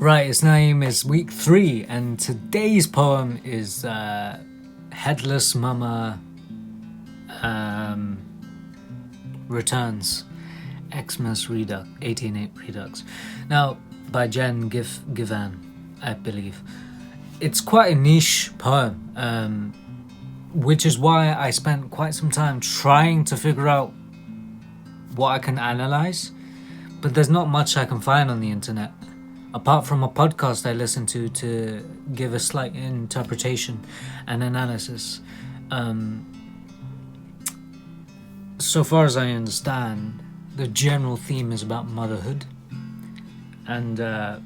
Right, its name is week 3, and today's poem is Headless Mama Returns, Xmas Redux, 18.8 Redux. Now, by Jenn Givhan, I believe. It's quite a niche poem, which is why I spent quite some time trying to figure out what I can analyze, but there's not much I can find on the internet. Apart from a podcast I listened to give a slight interpretation and analysis. So far as I understand, the general theme is about motherhood and the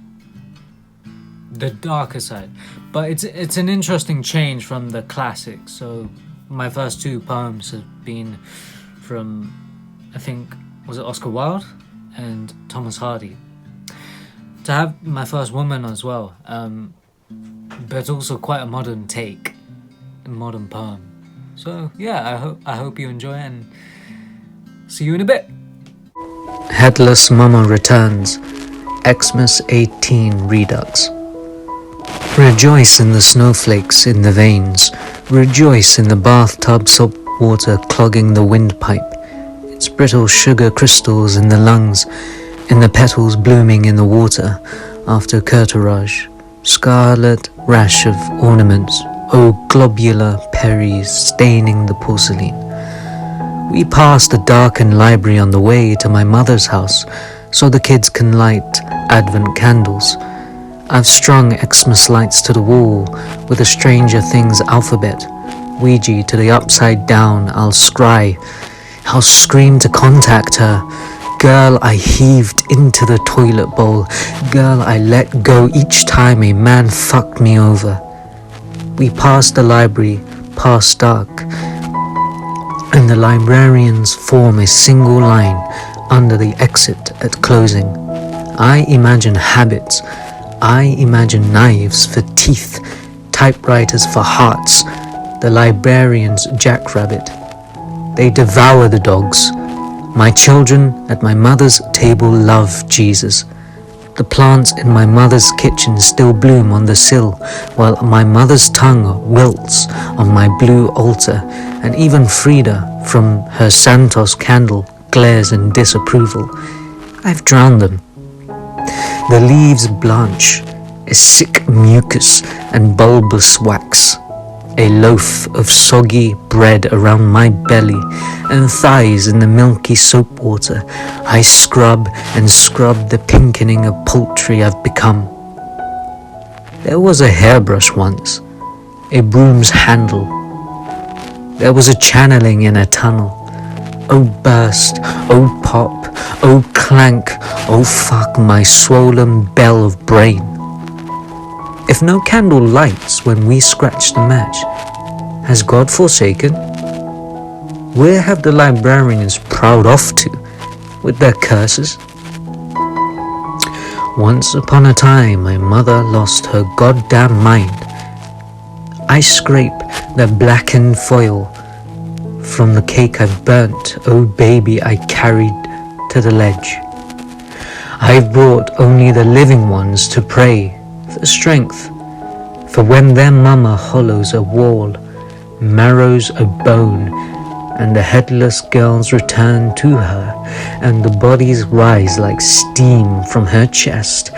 darker side. But it's an interesting change from the classics. So my first 2 poems have been from, I think, was it Oscar Wilde and Thomas Hardy. To have my first woman as well, but also quite a modern take, a modern poem. So yeah, I hope you enjoy it, and see you in a bit. Headless Mama Returns, Xmas 18 Redux. Rejoice in the snowflakes in the veins, rejoice in the bathtub soap water clogging the windpipe, its brittle sugar crystals in the lungs, in the petals blooming in the water after curtourage, scarlet rash of ornaments, globular berries staining the porcelain. We pass the darkened library on the way to my mother's house so the kids can light Advent candles. I've strung Xmas lights to the wall with a Stranger Things alphabet, Ouija to the upside down. I'll scry, I'll scream to contact her. Girl, I heaved into the toilet bowl. Girl, I let go each time a man fucked me over. We passed the library, past dark, and the librarians form a single line under the exit at closing. I imagine habits. I imagine knives for teeth, typewriters for hearts, the librarian's jackrabbit. They devour the dogs. My children at my mother's table love Jesus. The plants in my mother's kitchen still bloom on the sill, while my mother's tongue wilts on my blue altar, and even Frida from her Santos candle glares in disapproval. I've drowned them. The leaves blanch, a sick mucus and bulbous wax. A loaf of soggy bread around my belly, and thighs in the milky soap water. I scrub and scrub the pinkening of poultry I've become. There was a hairbrush once, a broom's handle. There was a channeling in a tunnel. Oh burst, oh pop, oh clank, oh fuck my swollen bell of brain. If no candle lights when we scratch the match, has God forsaken? Where have the librarians prowled off to with their curses? Once upon a time, my mother lost her goddamn mind. I scrape the blackened foil from the cake I've burnt, oh baby I carried to the ledge. I've brought only the living ones to pray for strength, for when their mama hollows a wall, marrows a bone, and the headless girls return to her, and the bodies rise like steam from her chest,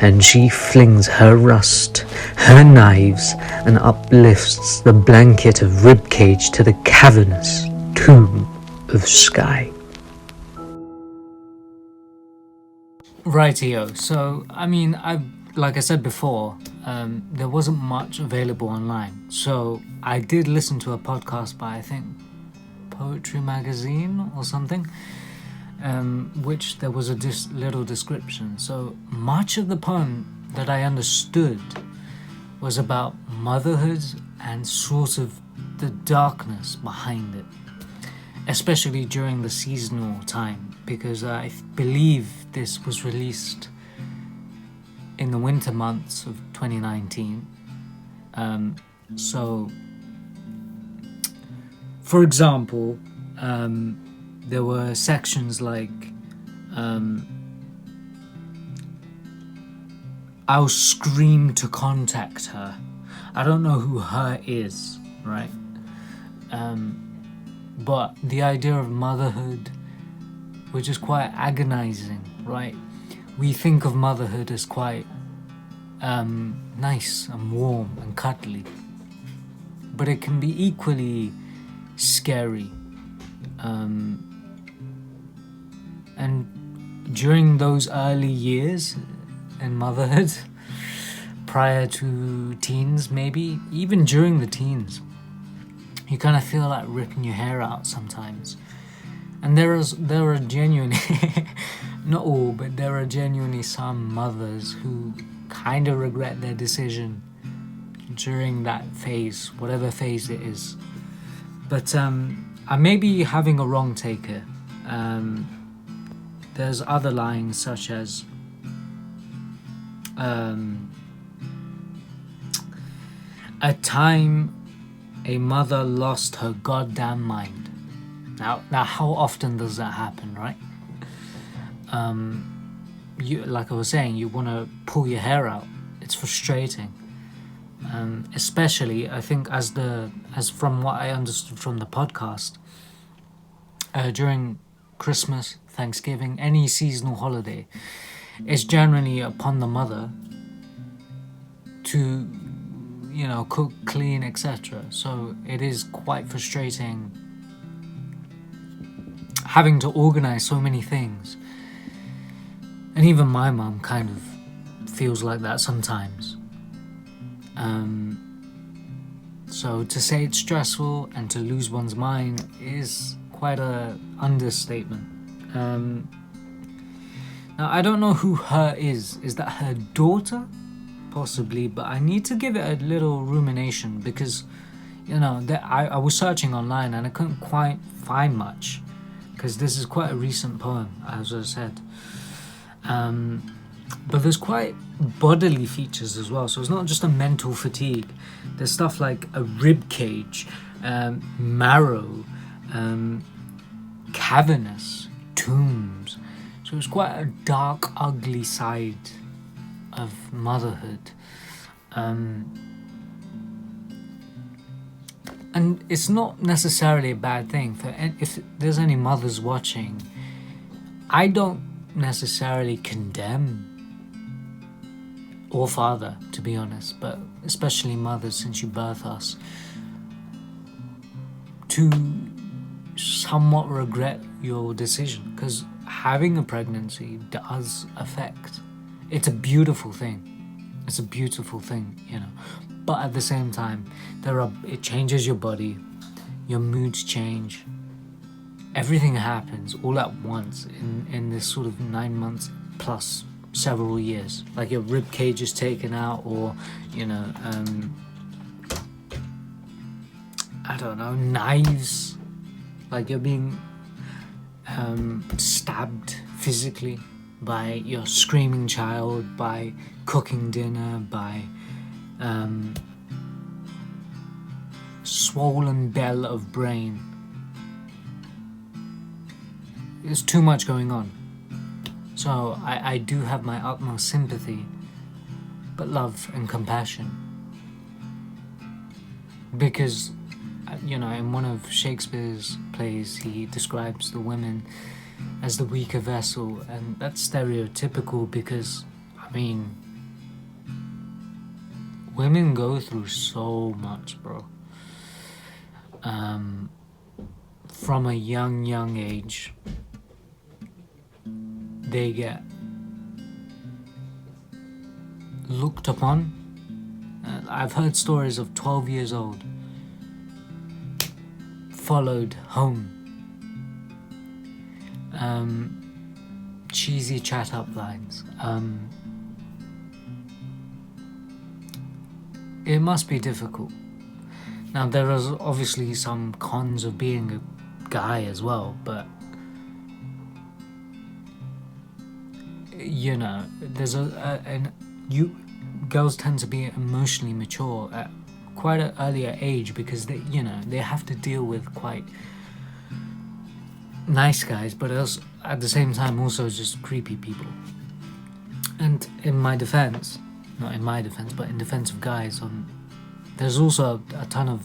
and she flings her rust, her knives, and uplifts the blanket of ribcage to the cavernous tomb of sky. Rightio. So, like I said before, there wasn't much available online. So I did listen to a podcast by, I think, Poetry Magazine or something, which there was a little description. So much of the poem that I understood was about motherhood and sort of the darkness behind it, especially during the seasonal time, because I believe this was released in the winter months of 2019. So, for example, there were sections like I'll scream to contact her. I don't know who her is, right? But the idea of motherhood, which is quite agonizing, right? We think of motherhood as quite nice and warm and cuddly, but it can be equally scary. And during those early years in motherhood, prior to teens, maybe even during the teens, you kind of feel like ripping your hair out sometimes. And there are genuinely, not all, but there are genuinely some mothers who kind of regret their decision during that phase, whatever phase it is. But I may be having a wrong take here. There's other lines such as a time a mother lost her goddamn mind. Now how often does that happen, right? You, like I was saying, you want to pull your hair out. It's frustrating. Especially, I think, as from what I understood from the podcast, during Christmas, Thanksgiving, any seasonal holiday, it's generally upon the mother to, cook, clean, etc. So it is quite frustrating having to organize so many things. And even my mum kind of feels like that sometimes. So to say it's stressful and to lose one's mind is quite a understatement. Now I don't know who her is. Is that her daughter? Possibly, but I need to give it a little rumination because, I was searching online and I couldn't quite find much because this is quite a recent poem, as I said. But there's quite bodily features as well, so it's not just a mental fatigue. There's stuff like a rib cage, marrow, cavernous, tombs. So it's quite a dark, ugly side of motherhood. And it's not necessarily a bad thing. If there's any mothers watching, I don't necessarily condemn, or father, to be honest, but especially mothers, since you birth us, to somewhat regret your decision, because having a pregnancy does affect. It's a beautiful thing. It's a beautiful thing, But at the same time, it changes your body, your moods change. Everything happens all at once in this sort of 9 months plus several years. Like your rib cage is taken out, or I don't know, knives. Like you're being stabbed physically by your screaming child, by cooking dinner, by swollen bell of brain. There's too much going on. So I do have my utmost sympathy, but love and compassion. Because, in one of Shakespeare's plays, he describes the women as the weaker vessel, and that's stereotypical because, women go through so much, bro. From a young age, they get looked upon. I've heard stories of 12 years old, followed home. Cheesy chat up lines. It must be difficult. Now there is obviously some cons of being a guy as well, but there's girls tend to be emotionally mature at quite an earlier age because they have to deal with quite nice guys, but also, at the same time, also just creepy people. And in my defense, not in my defense, but in defense of guys, there's also a ton of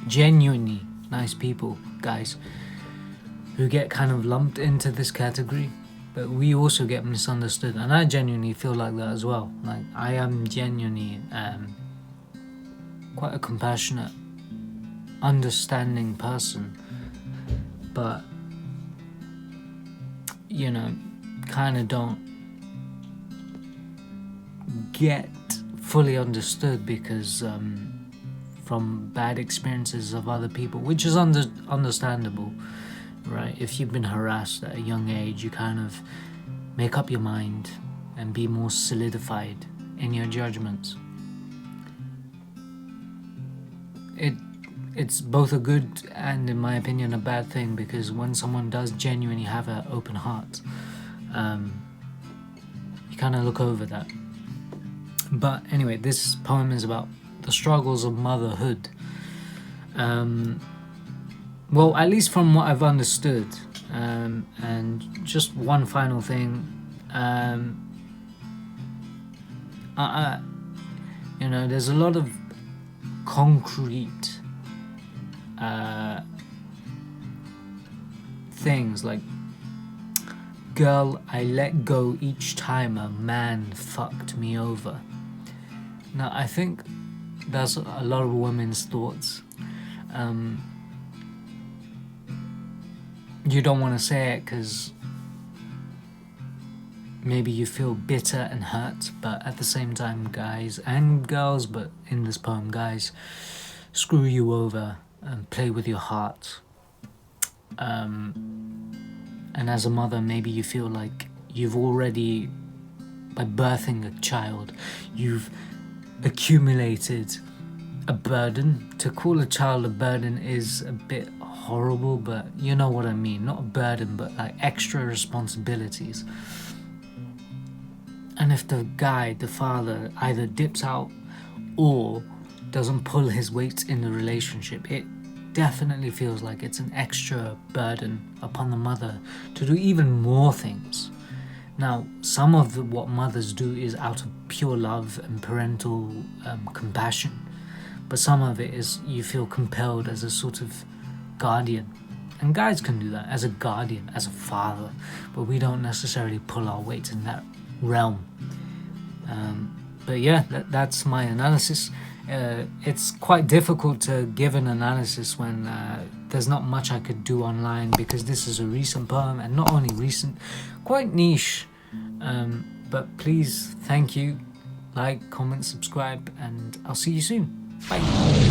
genuinely nice people, guys, who get kind of lumped into this category, but we also get misunderstood, and I genuinely feel like that as well. Like, I am genuinely quite a compassionate, understanding person, but you know, kind of don't get fully understood because from bad experiences of other people, which is understandable, right? If you've been harassed at a young age, you kind of make up your mind and be more solidified in your judgments. It's both a good and, in my opinion, a bad thing, because when someone does genuinely have an open heart, you kind of look over that. But anyway, this poem is about the struggles of motherhood. Well, at least from what I've understood. And just one final thing. There's a lot of concrete things like, girl, I let go each time a man fucked me over. Now, I think that's a lot of women's thoughts. You don't want to say it because maybe you feel bitter and hurt, but at the same time, guys and girls, but in this poem, guys screw you over and play with your heart. And as a mother, maybe you feel like you've already, by birthing a child, you've accumulated a burden. To call a child a burden is a bit horrible, but you know what I mean. Not a burden, but like extra responsibilities. And if the guy, the father, either dips out or doesn't pull his weight in the relationship, it definitely feels like it's an extra burden upon the mother to do even more things. Now, some of what mothers do is out of pure love and parental compassion, but some of it is you feel compelled as a sort of guardian. And guys can do that as a guardian, as a father, but we don't necessarily pull our weight in that realm. But yeah, that's my analysis. It's quite difficult to give an analysis when there's not much I could do online, because this is a recent poem, and not only recent, quite niche. But please, thank you, like, comment, subscribe, and I'll see you soon. Bye.